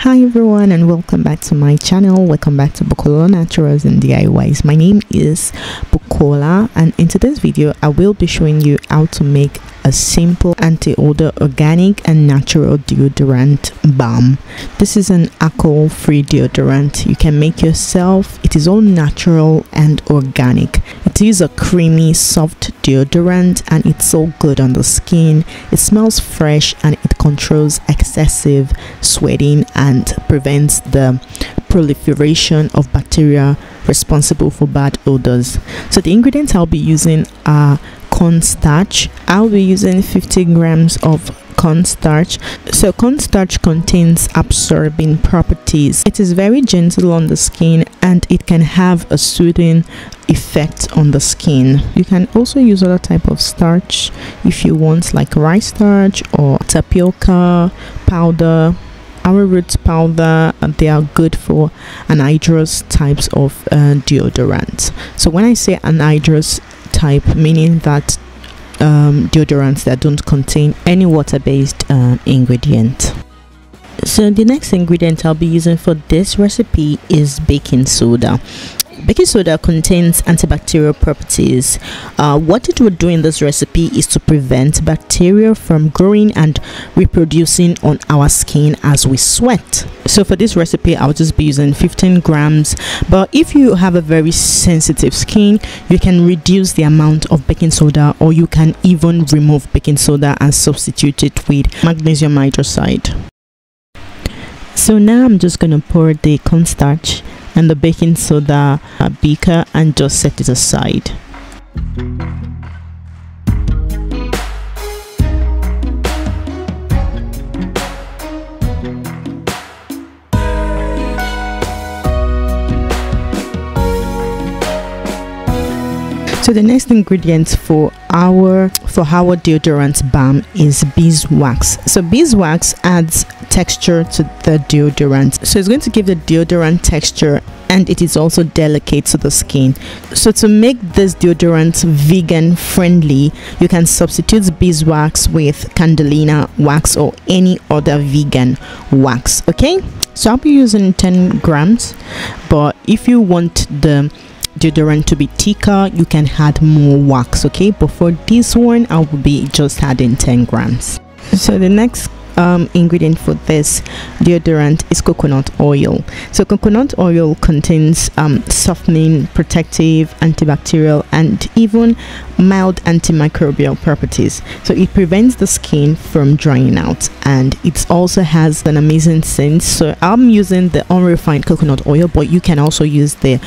Hi everyone, and welcome back to my channel. Welcome back to Bukola Naturals and DIYs. My name is Bukola, and in today's video I will be showing you how to make a simple anti-odor organic and natural deodorant balm. This is an alcohol-free deodorant you can make yourself. It is all natural and organic. It is a creamy soft deodorant and it's so good on the skin. It smells fresh and it controls excessive sweating and prevents the proliferation of bacteria responsible for bad odors. So the ingredients I'll be using are cornstarch. I'll be using 50 grams of cornstarch. So cornstarch contains absorbing properties. It is very gentle on the skin and it can have a soothing effect on the skin. You can also use other type of starch if you want, like rice starch or tapioca powder, arrowroot powder. They are good for anhydrous types of deodorant. So when I say anhydrous type, meaning that deodorants that don't contain any water-based ingredient. So the next ingredient I'll be using for this recipe is baking soda. Baking soda contains antibacterial properties. What it would do in this recipe is to prevent bacteria from growing and reproducing on our skin as we sweat. So for this recipe I'll just be using 15 grams, but if you have a very sensitive skin you can reduce the amount of baking soda, or you can even remove baking soda and substitute it with magnesium hydroxide. So now I'm just going to pour the cornstarch and the baking soda beaker and just set it aside. So the next ingredient for our deodorant balm is beeswax. So beeswax adds texture to the deodorant, so it's going to give the deodorant texture, and it is also delicate to the skin. So to make this deodorant vegan friendly, you can substitute beeswax with candelina wax or any other vegan wax. Okay, so I'll be using 10 grams, but if you want the deodorant to be thicker you can add more wax. Okay, but for this one I will be just adding 10 grams. So the next ingredient for this deodorant is coconut oil. So coconut oil contains softening, protective, antibacterial and even mild antimicrobial properties. So it prevents the skin from drying out, and it also has an amazing scent. So I'm using the unrefined coconut oil, but you can also use the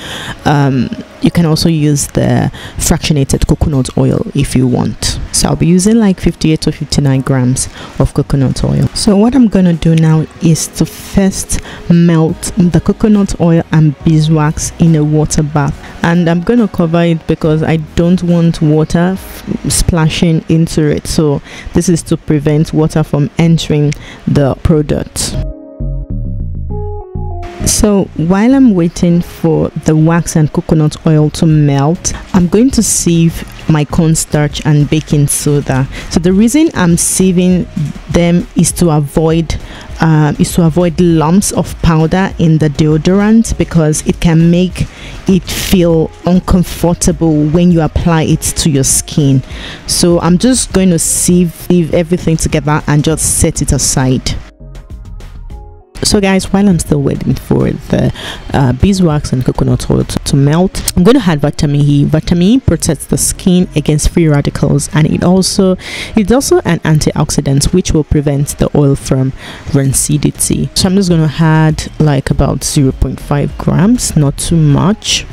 fractionated coconut oil if you want. So I'll be using like 58 to 59 grams of coconut oil. So what I'm gonna do now is to first melt the coconut oil and beeswax in a water bath, and I'm gonna cover it because I don't want water splashing into it. So this is to prevent water from entering the product. So while I'm waiting for the wax and coconut oil to melt, I'm going to sieve my cornstarch and baking soda. So the reason I'm sieving them is to avoid lumps of powder in the deodorant, because it can make it feel uncomfortable when you apply it to your skin. So I'm just going to sieve everything together and just set it aside. So guys, while I'm still waiting for the beeswax and coconut oil to melt, I'm going to add vitamin E. Vitamin E protects the skin against free radicals, and it's also an antioxidant which will prevent the oil from rancidity. So I'm just going to add like about 0.5 grams, not too much.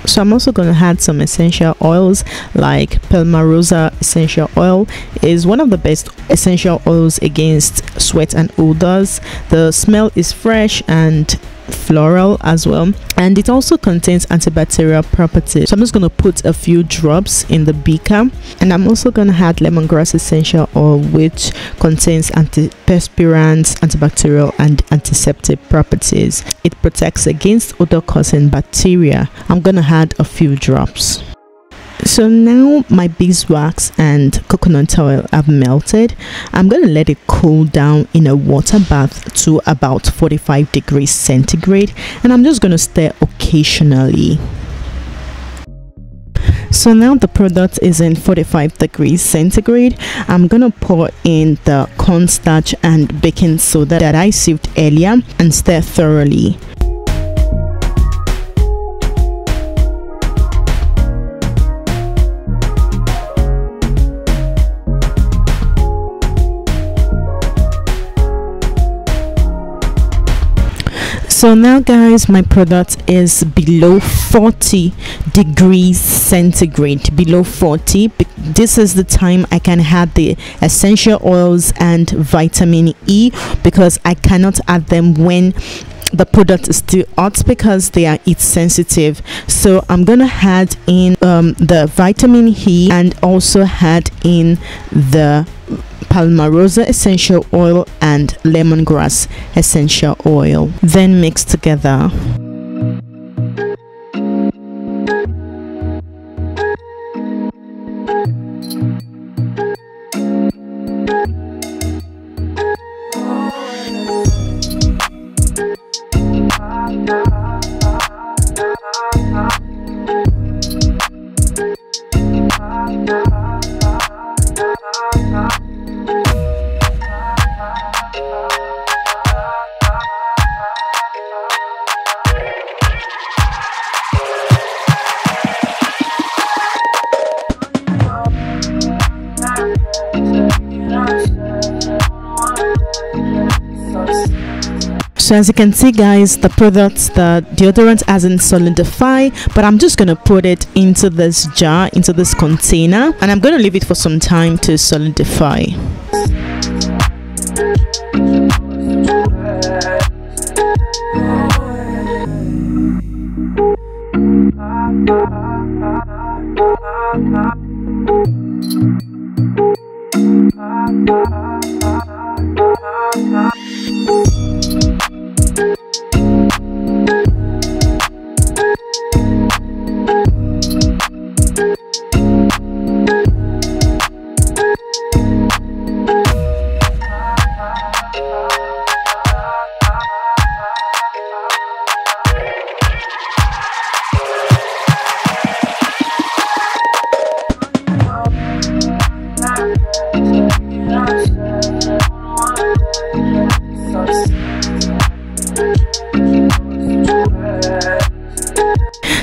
So I'm also going to add some essential oils, like Palmarosa essential oil is one of the best essential oils against sweat and odors. The smell is fresh and floral as well, and it also contains antibacterial properties. So I'm just going to put a few drops in the beaker, and I'm also going to add lemongrass essential oil, which contains antiperspirants, antibacterial and antiseptic properties. It protects against odor causing bacteria. I'm going to add a few drops. So now my beeswax and coconut oil have melted. I'm going to let it cool down in a water bath to about 45 degrees centigrade, and I'm just going to stir occasionally. So now the product is in 45 degrees centigrade. I'm gonna pour in the cornstarch and baking soda that I sieved earlier and stir thoroughly. So now guys, my product is below 40 degrees centigrade, below 40. This is the time I can add the essential oils and vitamin E, because I cannot add them when the product is still hot because they are heat sensitive. So I'm gonna add in the vitamin E and also add in the palmarosa essential oil and lemongrass essential oil, then mix together. So as you can see guys, the deodorant hasn't solidified, but I'm just gonna put it into this jar, into this container, and I'm gonna leave it for some time to solidify.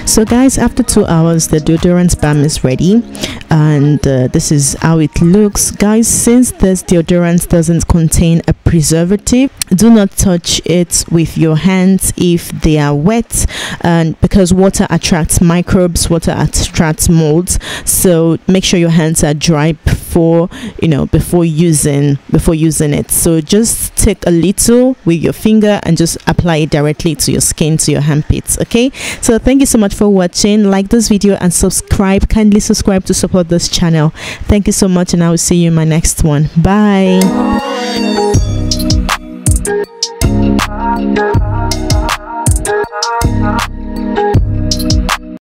So guys, after 2 hours the deodorant balm is ready, and this is how it looks. Guys, since this deodorant doesn't contain a preservative, do not touch it with your hands if they are wet, and because water attracts microbes, water attracts molds, so make sure your hands are dry before using it. So just take a little with your finger and just apply it directly to your skin, to your armpits. Okay, so thank you so much for watching. Like this video and subscribe. Kindly subscribe to support this channel. Thank you so much, and I will see you in my next one. Bye.